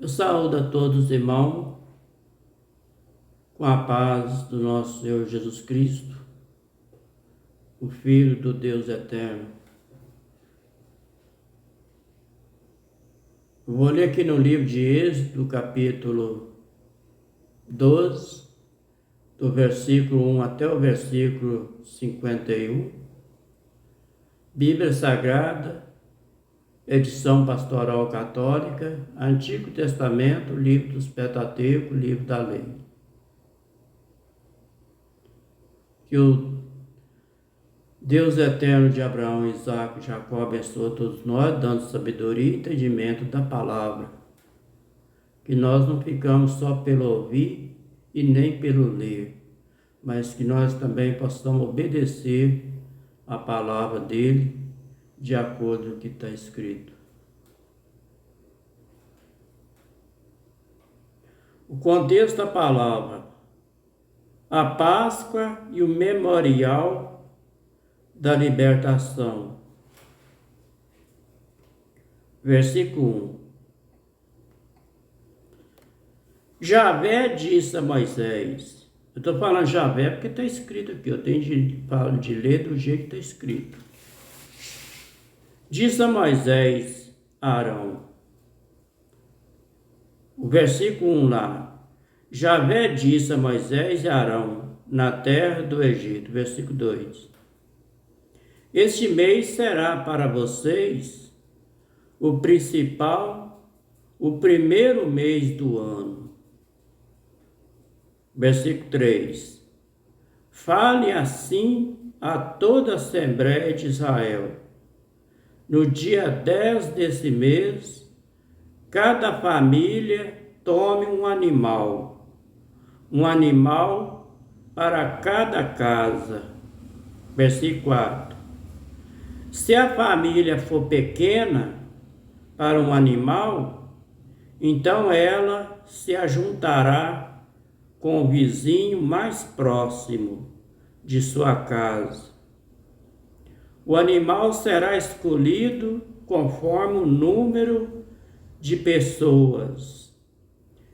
Eu saúdo a todos os irmãos com a paz do nosso Senhor Jesus Cristo, o Filho do Deus eterno. Eu vou ler aqui no livro de Êxodo, capítulo 12, do versículo 1 até o versículo 51. Bíblia Sagrada, edição pastoral católica, Antigo Testamento, livro dos Pentateuco, livro da lei. Que o Deus eterno de Abraão, Isaque e Jacó abençoe todos nós, dando sabedoria e entendimento da palavra. Que nós não ficamos só pelo ouvir e nem pelo ler, mas que nós também possamos obedecer a palavra dele de acordo com o que está escrito. O contexto da palavra: a Páscoa e o memorial da libertação. Versículo 1. Javé disse a Moisés. Eu estou falando Javé porque está escrito aqui. Eu tenho de ler do jeito que está escrito. Disse a Moisés a Arão. O versículo 1 lá. Javé disse a Moisés e a Arão na terra do Egito. Versículo 2. Este mês será para vocês o principal, o primeiro mês do ano. Versículo 3. Fale assim a toda a Assembleia de Israel. No dia 10 desse mês, cada família tome um animal para cada casa. Versículo 4. Se a família for pequena para um animal, então ela se ajuntará com o vizinho mais próximo de sua casa. O animal será escolhido conforme o número de pessoas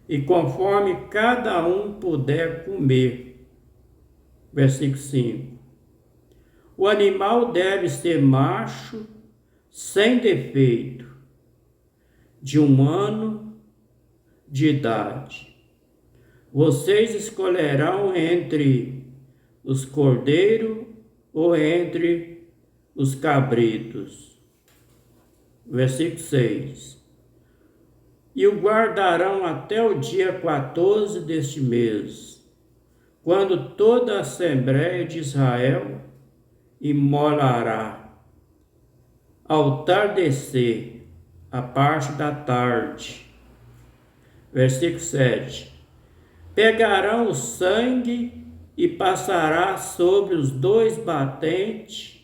e conforme cada um puder comer. Versículo 5. O animal deve ser macho, sem defeito, de 1 ano de idade. Vocês escolherão entre os cordeiros ou entre os cabritos. Versículo 6. E o guardarão até o dia 14 deste mês, quando toda a Assembleia de Israel imolará. Ao tardecer, a parte da tarde. Versículo 7. Pegarão o sangue e passará sobre os 2 batentes,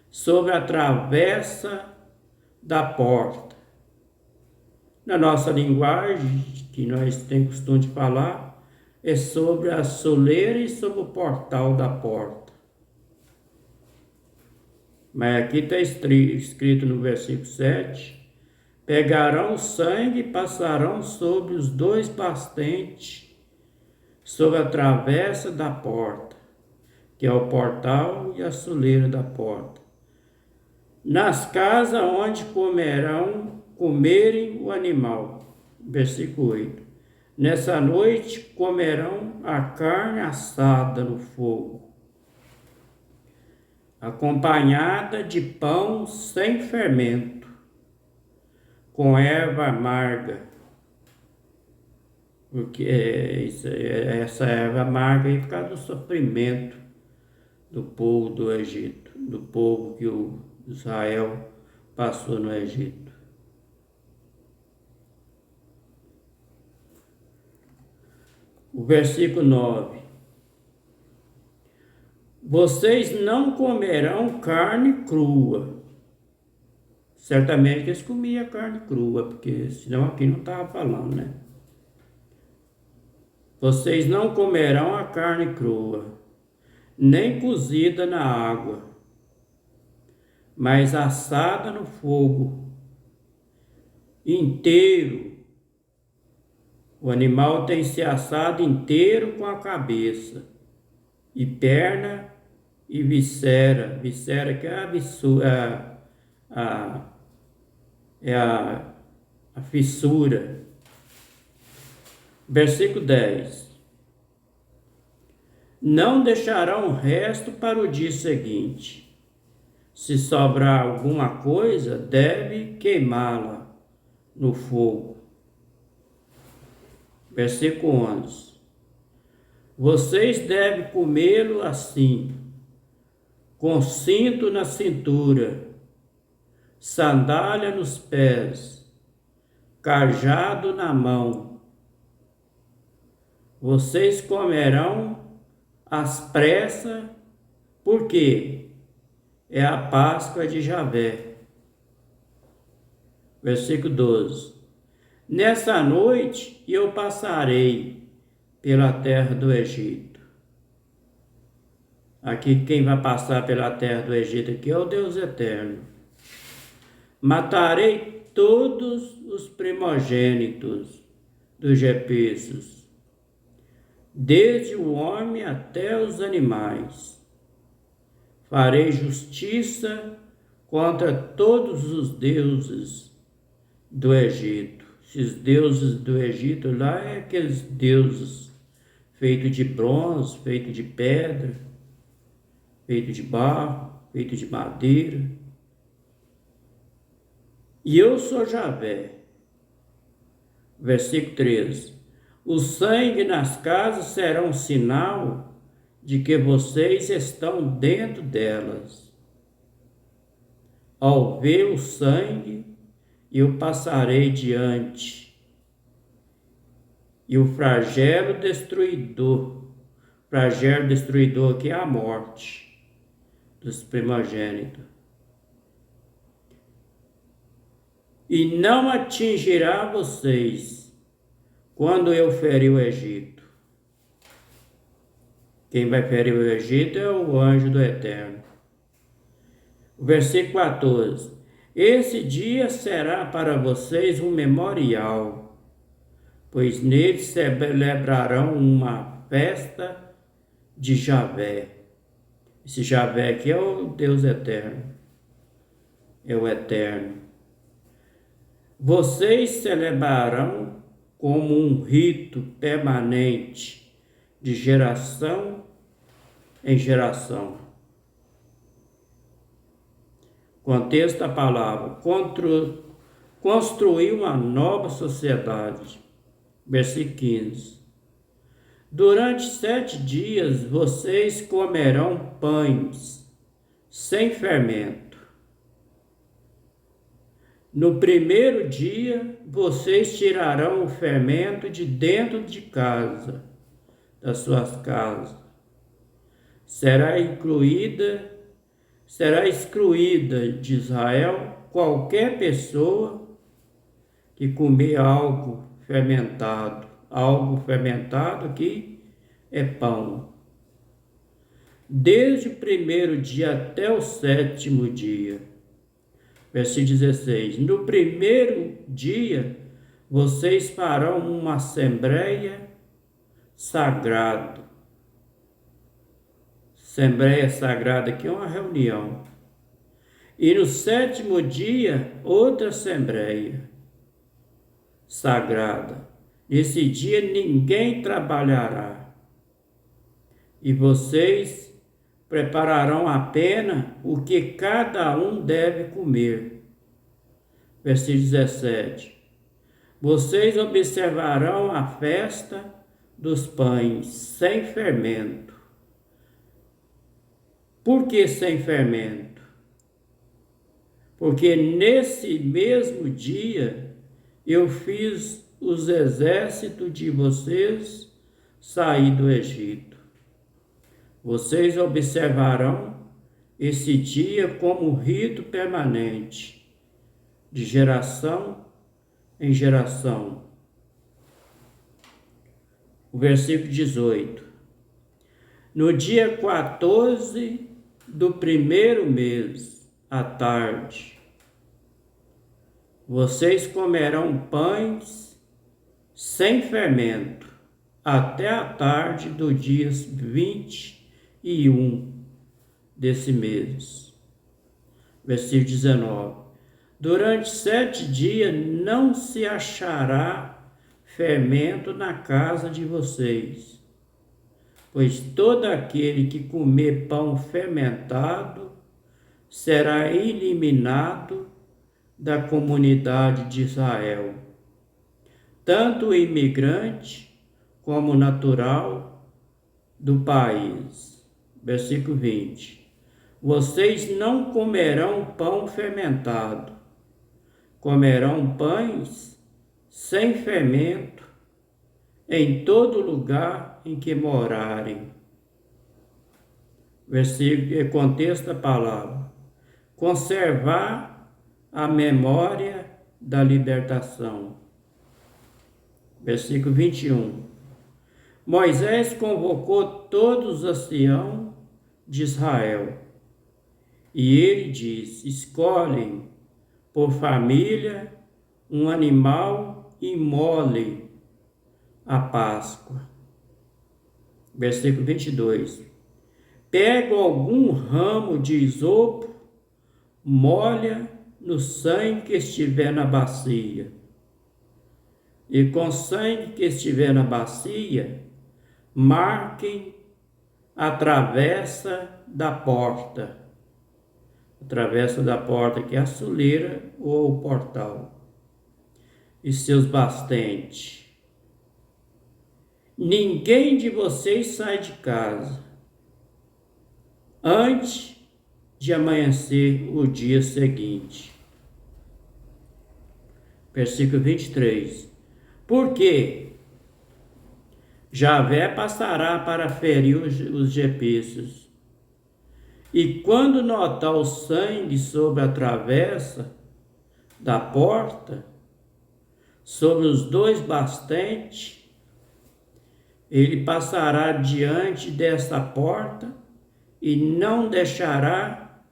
sobre a travessa da porta. Na nossa linguagem, que nós temos costume de falar, é sobre a soleira e sobre o portal da porta. Mas aqui está escrito no versículo 7, pegarão o sangue e passarão sobre os 2 batentes, sobre a travessa da porta, que é o portal e a soleira da porta, nas casas onde comerem o animal. Versículo 8. Nessa noite comerão a carne assada no fogo, acompanhada de pão sem fermento, com erva amarga, porque essa erva amarga aí por causa do sofrimento do povo do Egito, do povo que o Israel passou no Egito. O versículo 9. Vocês não comerão carne crua. Certamente eles comiam carne crua, porque senão aqui não estava falando, né? Vocês não comerão a carne crua, nem cozida na água, mas assada no fogo, inteiro O animal tem que ser assado inteiro com a cabeça, e perna e viscera. Viscera que é a fissura. Versículo 10. Não deixarão o resto para o dia seguinte. Se sobrar alguma coisa, deve queimá-la no fogo. Versículo 11. Vocês devem comê-lo assim, com cinto na cintura, sandália nos pés, cajado na mão. Vocês comerão às pressas, porque é a Páscoa de Javé. Versículo 12. Nessa noite eu passarei pela terra do Egito. Aqui quem vai passar pela terra do Egito aqui é o Deus Eterno. Matarei todos os primogênitos dos egípcios, desde o homem até os animais. Farei justiça contra todos os deuses do Egito. Esses deuses do Egito lá é aqueles deuses feitos de bronze, feitos de pedra, feitos de barro, feitos de madeira. E eu sou Javé. Versículo 13. O sangue nas casas será um sinal de que vocês estão dentro delas. Ao ver o sangue, eu passarei diante. E o flagelo destruidor que é a morte dos primogênitos. E não atingirá vocês quando eu ferir o Egito. Quem vai ferir o Egito é o anjo do Eterno. Versículo 14. Esse dia será para vocês um memorial, pois nele celebrarão uma festa de Javé. Esse Javé aqui é o Deus Eterno, é o Eterno. Vocês celebrarão como um rito permanente, de geração em geração. Contexto da palavra: construir uma nova sociedade. Versículo 15. Durante 7 dias vocês comerão pães sem fermento. No primeiro dia vocês tirarão o fermento de dentro de casa, das suas casas. Será excluída de Israel qualquer pessoa que comer algo fermentado. Algo fermentado aqui é pão. Desde o primeiro dia até o 7º dia. Versículo 16. No primeiro dia vocês farão uma assembleia sagrada. Assembleia sagrada aqui é uma reunião. E no 7º dia, outra assembleia sagrada. Nesse dia ninguém trabalhará. E vocês prepararão apenas o que cada um deve comer. Versículo 17. Vocês observarão a festa dos pães sem fermento. Por que sem fermento? Porque nesse mesmo dia eu fiz os exércitos de vocês sair do Egito. Vocês observarão esse dia como rito permanente, de geração em geração. O versículo 18. No dia 14 do primeiro mês, à tarde, vocês comerão pães sem fermento, até a tarde do dia 21 desse mês. Versículo 19. Durante 7 dias não se achará fermento na casa de vocês, pois todo aquele que comer pão fermentado será eliminado da comunidade de Israel, tanto o imigrante como o natural do país. Versículo 20. Vocês não comerão pão fermentado, comerão pães sem fermento em todo lugar em que morarem. Versículo, contexto da palavra. Conservar a memória da libertação. Versículo 21. Moisés convocou todos os anciãos de Israel, e ele diz: escolhem por família um animal e imole a Páscoa. Versículo 22. Pega algum ramo de isopo, molha no sangue que estiver na bacia, e com o sangue que estiver na bacia, marquem a travessa da porta. A travessa da porta, que é a soleira ou o portal, e seus bastentes. Ninguém de vocês sai de casa antes de amanhecer o dia seguinte. Versículo 23. Porque Javé passará para ferir os egípcios, e quando notar o sangue sobre a travessa da porta, sobre os 2 bastentes, ele passará diante dessa porta e não deixará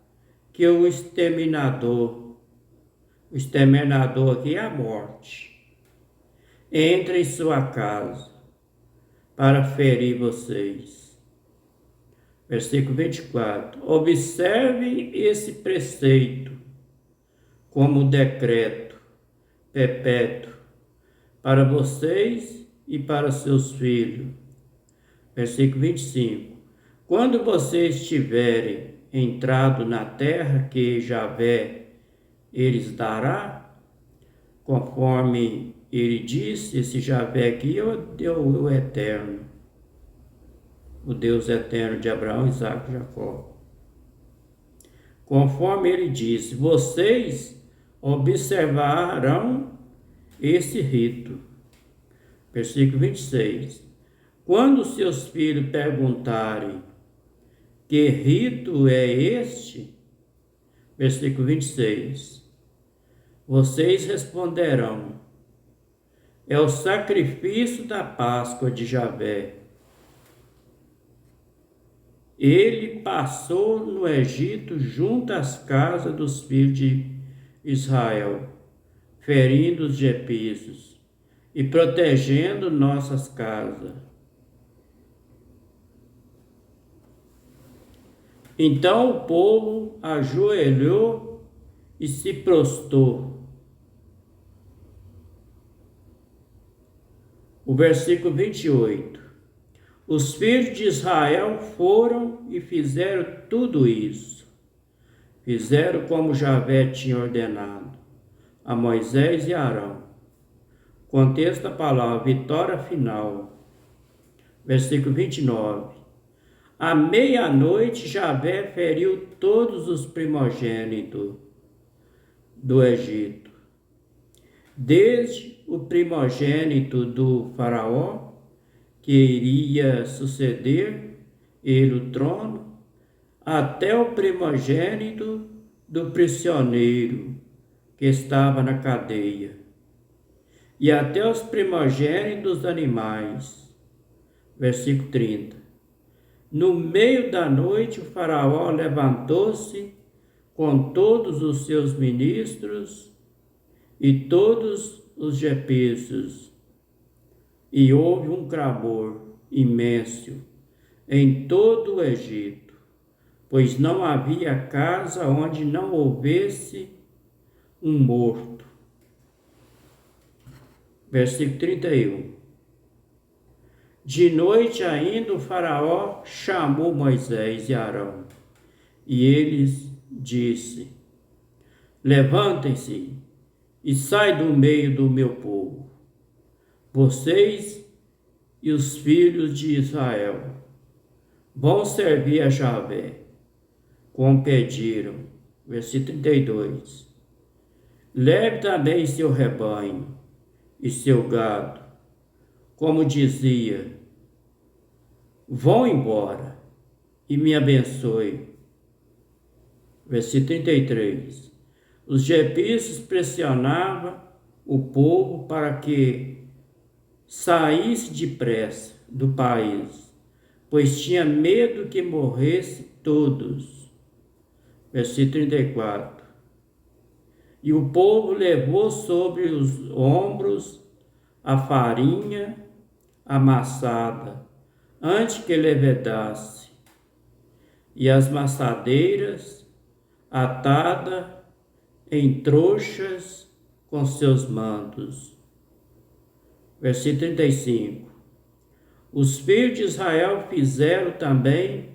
que o exterminador aqui é a morte, entre em sua casa para ferir vocês. Versículo 24. Observe esse preceito como decreto perpétuo para vocês e para seus filhos. Versículo 25. Quando vocês tiverem entrado na terra que Javé eles dará, conforme ele disse, esse Javé aqui é o Eterno, o Deus eterno de Abraão, Isaque e Jacó. Conforme ele disse, vocês observarão esse rito. Versículo 26. Quando seus filhos perguntarem que rito é este, versículo 26, vocês responderão: é o sacrifício da Páscoa de Javé. Ele passou no Egito junto às casas dos filhos de Israel, ferindo os egípcios e protegendo nossas casas. Então o povo ajoelhou e se prostrou. O versículo 28. Os filhos de Israel foram e fizeram tudo isso. Fizeram como Javé tinha ordenado a Moisés e Arão. Contexto da palavra, vitória final. Versículo 29. À meia-noite, Javé feriu todos os primogênitos do Egito, desde o primogênito do faraó, que iria suceder ele o trono, até o primogênito do prisioneiro que estava na cadeia, e até os primogênitos dos animais. Versículo 30. No meio da noite, o faraó levantou-se com todos os seus ministros e todos os egípcios e houve um clamor imenso em todo o Egito, pois não havia casa onde não houvesse um morto. Versículo 31. De noite ainda o faraó chamou Moisés e Arão, e eles disse: levantem-se e sai do meio do meu povo, vocês e os filhos de Israel vão servir a Javé, como pediram. Versículo 32. Leve também seu rebanho e seu gado, como dizia, vão embora e me abençoe. Versículo 33. Os jebuseus pressionavam o povo para que saísse depressa do país, pois tinha medo que morresse todos. Versículo 34. E o povo levou sobre os ombros a farinha amassada, antes que levedasse, e as maçadeiras atadas em trouxas com seus mantos. Versículo 35. Os filhos de Israel fizeram também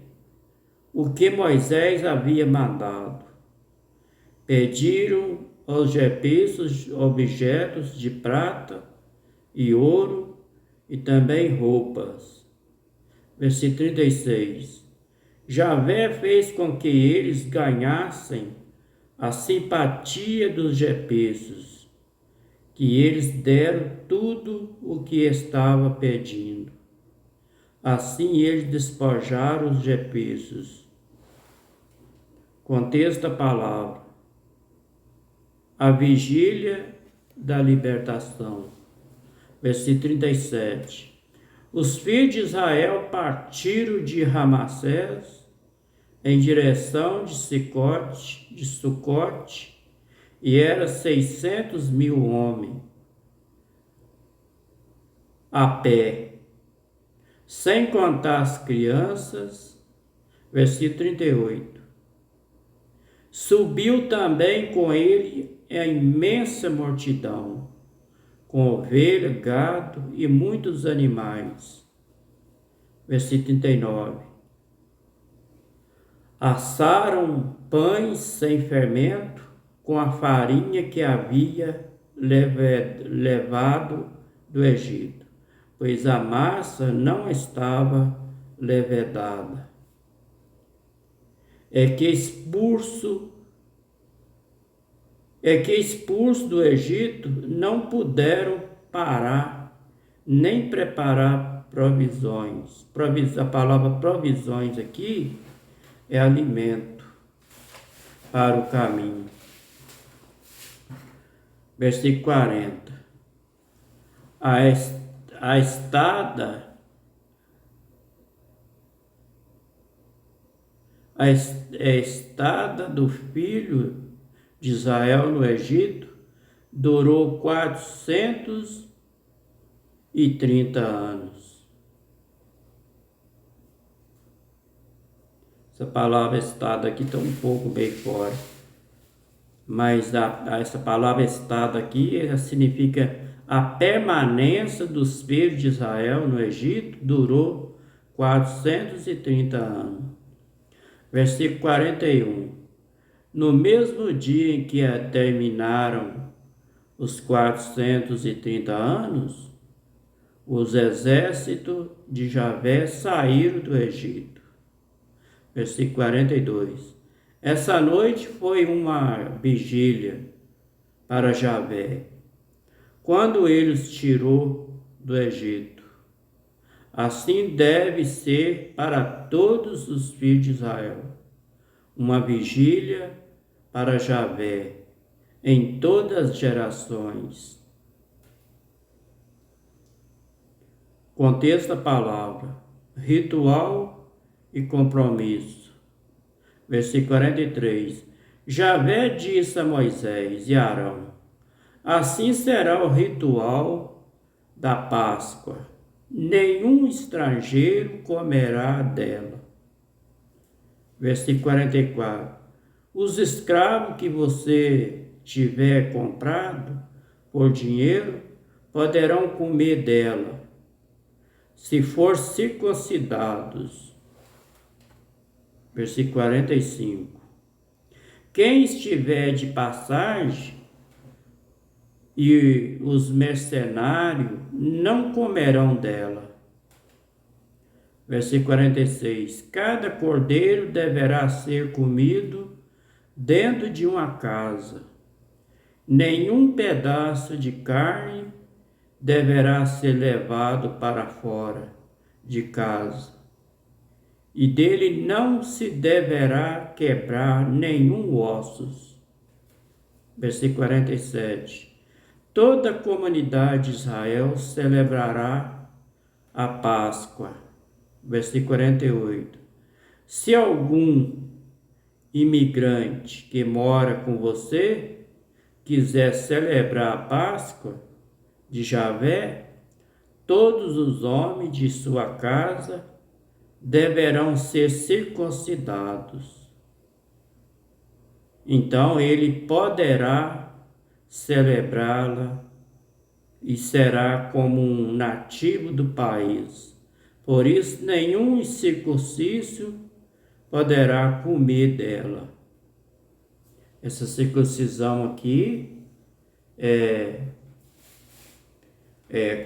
o que Moisés havia mandado. Pediram aos jebuseus objetos de prata e ouro e também roupas. Versículo 36. Javé fez com que eles ganhassem a simpatia dos jebuseus, que eles deram tudo o que estava pedindo. Assim eles despojaram os jebuseus. Contexto da palavra: a vigília da libertação. Versículo 37. Os filhos de Israel partiram de Ramassés em direção de Sucote, e era 600.000 homens a pé, sem contar as crianças. Versículo 38. Subiu também com ele a imensa multidão, com ovelha, gado e muitos animais. Versículo 39. Assaram pães sem fermento com a farinha que havia levado do Egito, pois a massa não estava levedada. É que expulso do Egito não puderam parar, nem preparar provisões. A palavra provisões aqui é alimento para o caminho. Versículo 40. A estada do filho de Israel no Egito durou 430 anos. Essa palavra estada aqui está um pouco bem fora, mas essa palavra estada aqui significa a permanência dos filhos de Israel no Egito durou 430 anos. Versículo 41. No mesmo dia em que terminaram os 430 anos, os exércitos de Javé saíram do Egito. Versículo 42. Essa noite foi uma vigília para Javé, quando ele os tirou do Egito. Assim deve ser para todos os filhos de Israel, uma vigília para Javé em todas as gerações. Contexto da palavra: ritual e compromisso. Versículo 43. Javé disse a Moisés e Arão: assim será o ritual da Páscoa, nenhum estrangeiro comerá dela. Versículo 44. Os escravos que você tiver comprado por dinheiro poderão comer dela, se for circuncidados. Versículo 45. Quem estiver de passagem e os mercenários não comerão dela. Versículo 46. Cada cordeiro deverá ser comido dentro de uma casa. Nenhum pedaço de carne deverá ser levado para fora de casa. E dele não se deverá quebrar nenhum ossos. Versículo 47. Toda a comunidade de Israel celebrará a Páscoa. Versículo 48. Se algum imigrante que mora com você quiser celebrar a Páscoa de Javé, todos os homens de sua casa deverão ser circuncidados. Então ele poderá celebrá-la e será como um nativo do país. Por isso, nenhum incircunciso poderá comer dela. Essa circuncisão aqui é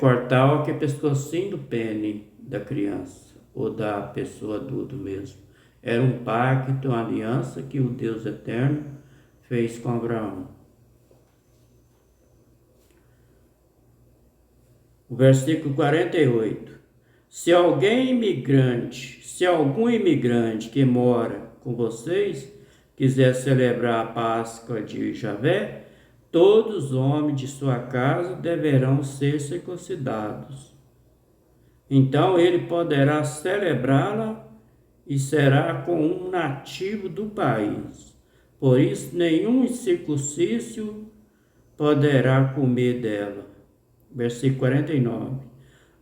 cortar aquele pescocinho do pene da criança ou da pessoa adulta mesmo. Era um pacto, uma aliança que o Deus Eterno fez com Abraão. O versículo 48. Se algum imigrante que mora com vocês quiser celebrar a Páscoa de Javé, todos os homens de sua casa deverão ser circuncidados. Então ele poderá celebrá-la e será como um nativo do país. Por isso, nenhum incircunciso poderá comer dela. Versículo 49.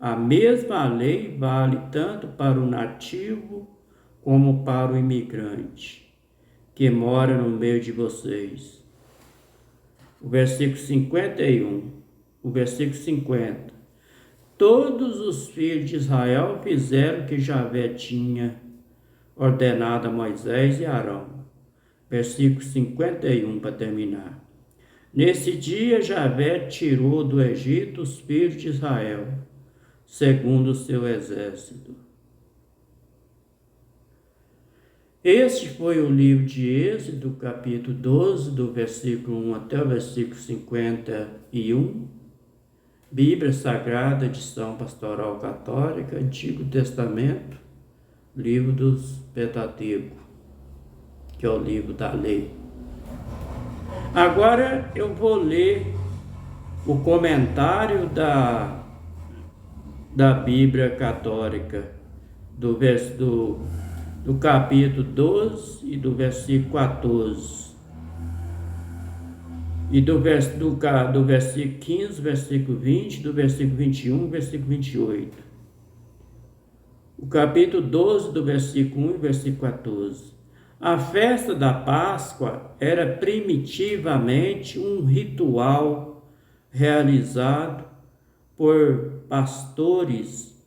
A mesma lei vale tanto para o nativo como para o imigrante que mora no meio de vocês. O versículo 51. O versículo 50. Todos os filhos de Israel fizeram o que Javé tinha ordenado a Moisés e Arão. Versículo 51 para terminar. Nesse dia Javé tirou do Egito os filhos de Israel, segundo o seu exército. Este foi o livro de Êxodo, capítulo 12, do versículo 1 até o versículo 51. Bíblia Sagrada, edição Pastoral Católica, Antigo Testamento, livro dos Pentateuco, que é o livro da lei. Agora eu vou ler o comentário da Bíblia Católica, do capítulo 12 e do versículo 14. E do versículo 15, versículo 20, do versículo 21, versículo 28. O capítulo 12, do versículo 1 e versículo 14. A festa da Páscoa era primitivamente um ritual realizado por pastores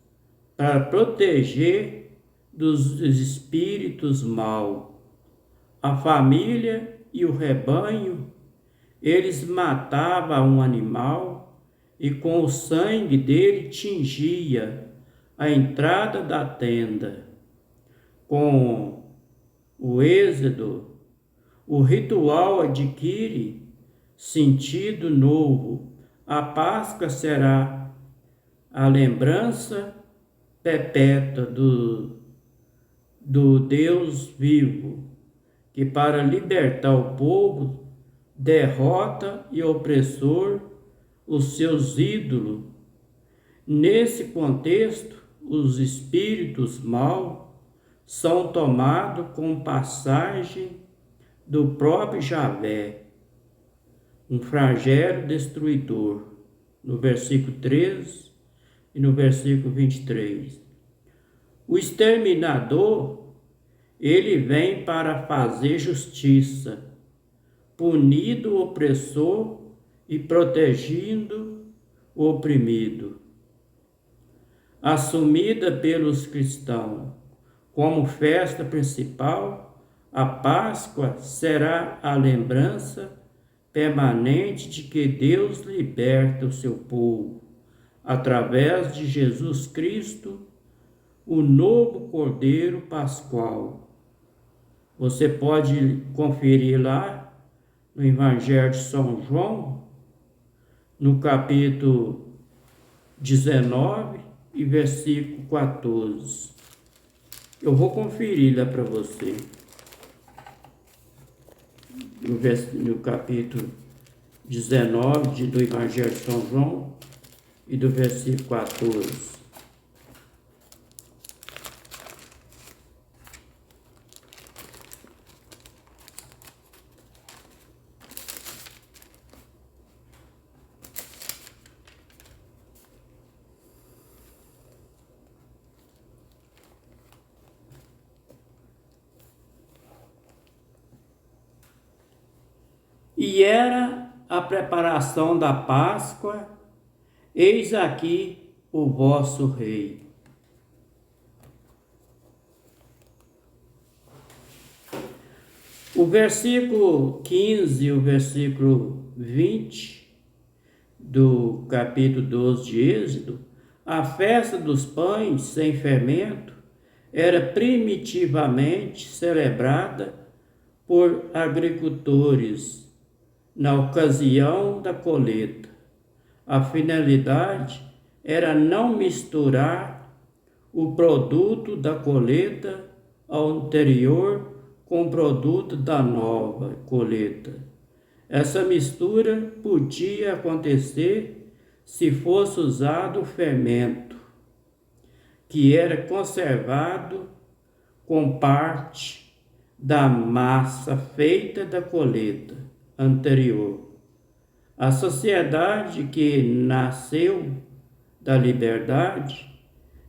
para proteger dos espíritos maus a família e o rebanho. Eles matavam um animal e com o sangue dele tingia a entrada da tenda. Com o êxodo, o ritual adquire sentido novo. A Páscoa será a lembrança perpétua do Deus vivo, que para libertar o povo derrota e opressor os seus ídolos. Nesse contexto, os espíritos maus são tomados com passagem do próprio Javé, um flagelo destruidor. No versículo 13 e no versículo 23. O exterminador, ele vem para fazer justiça, punindo o opressor e protegendo o oprimido. Assumida pelos cristãos como festa principal, a Páscoa será a lembrança permanente de que Deus liberta o seu povo através de Jesus Cristo, o novo Cordeiro Pascual. Você pode conferir lá no Evangelho de São João, no capítulo 19 e versículo 14. Eu vou conferir lá para você. No capítulo 19 do Evangelho de São João e do versículo 14. E era a preparação da Páscoa, eis aqui o vosso rei. O versículo 15 e o versículo 20 do capítulo 12 de Êxodo, a festa dos pães sem fermento era primitivamente celebrada por agricultores na ocasião da colheita. A finalidade era não misturar o produto da colheita anterior com o produto da nova colheita. Essa mistura podia acontecer se fosse usado o fermento, que era conservado com parte da massa feita da colheita anterior. A sociedade que nasceu da liberdade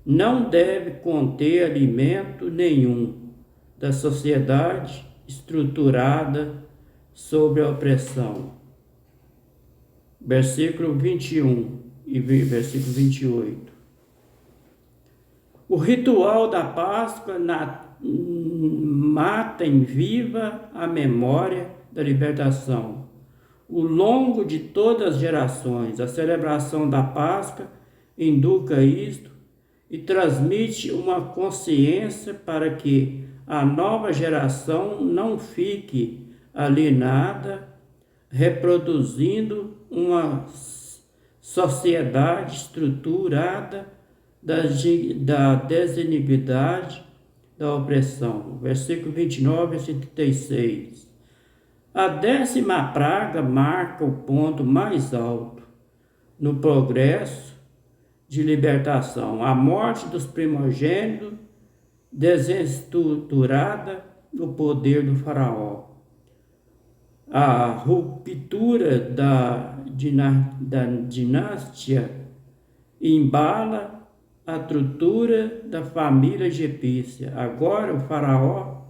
não deve conter alimento nenhum da sociedade estruturada sobre a opressão. Versículo 21 e versículo 28. O ritual da Páscoa mata em viva a memória da libertação. Ao longo de todas as gerações, a celebração da Páscoa educa isto e transmite uma consciência para que a nova geração não fique alienada, reproduzindo uma sociedade estruturada da desigualdade, da opressão. Versículo 29 a 36. A 10ª praga marca o ponto mais alto no progresso de libertação. A morte dos primogênitos desestruturada no poder do faraó. A ruptura da dinastia embala a estrutura da família egípcia. Agora o faraó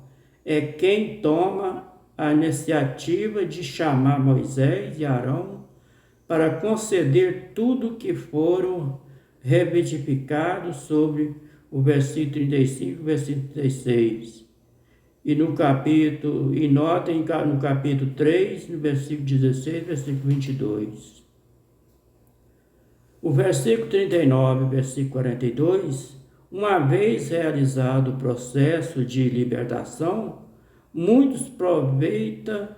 é quem toma a iniciativa de chamar Moisés e Arão para conceder tudo que foram reivindicados sobre o versículo 35 e versículo 36. E no capítulo 3, no versículo 16, versículo 22. O versículo 39, versículo 42, uma vez realizado o processo de libertação, muitos aproveitam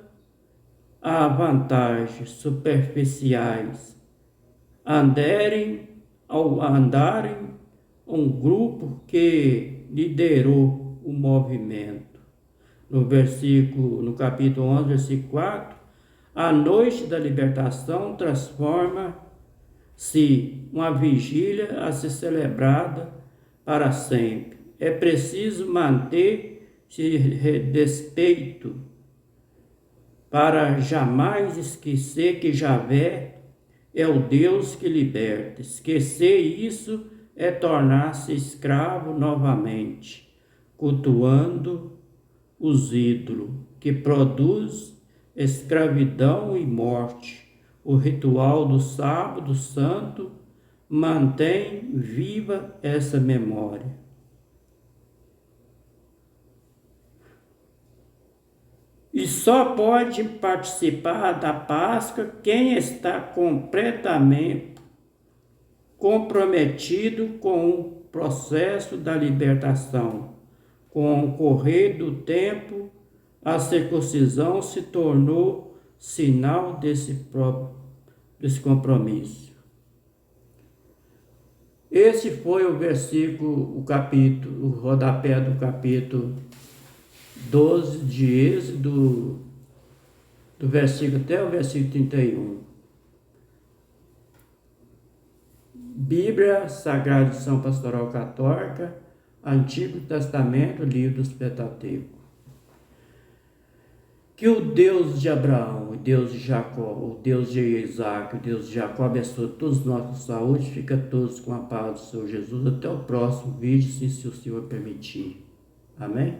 as vantagens superficiais, andarem um grupo que liderou o movimento. No capítulo 11, versículo 4, a noite da libertação transforma-se uma vigília a ser celebrada para sempre. É preciso manter-se despeito para jamais esquecer que Javé é o Deus que liberta. Esquecer isso é tornar-se escravo novamente, cultuando os ídolos, que produz escravidão e morte. O ritual do sábado santo mantém viva essa memória. E só pode participar da Páscoa quem está completamente comprometido com o processo da libertação. Com o correr do tempo, a circuncisão se tornou sinal desse compromisso. Esse foi o versículo, o rodapé do capítulo 12 de Êxodo, do versículo até o versículo 31. Bíblia Sagrada Edição Pastoral Católica, Antigo Testamento, Livro dos Pentateuco. Que o Deus de Abraão, o Deus de Jacó, o Deus de Isaac, o Deus de Jacó abençoe todos nós com saúde, fica todos com a paz do Senhor Jesus. Até o próximo vídeo, se o Senhor permitir. Amém?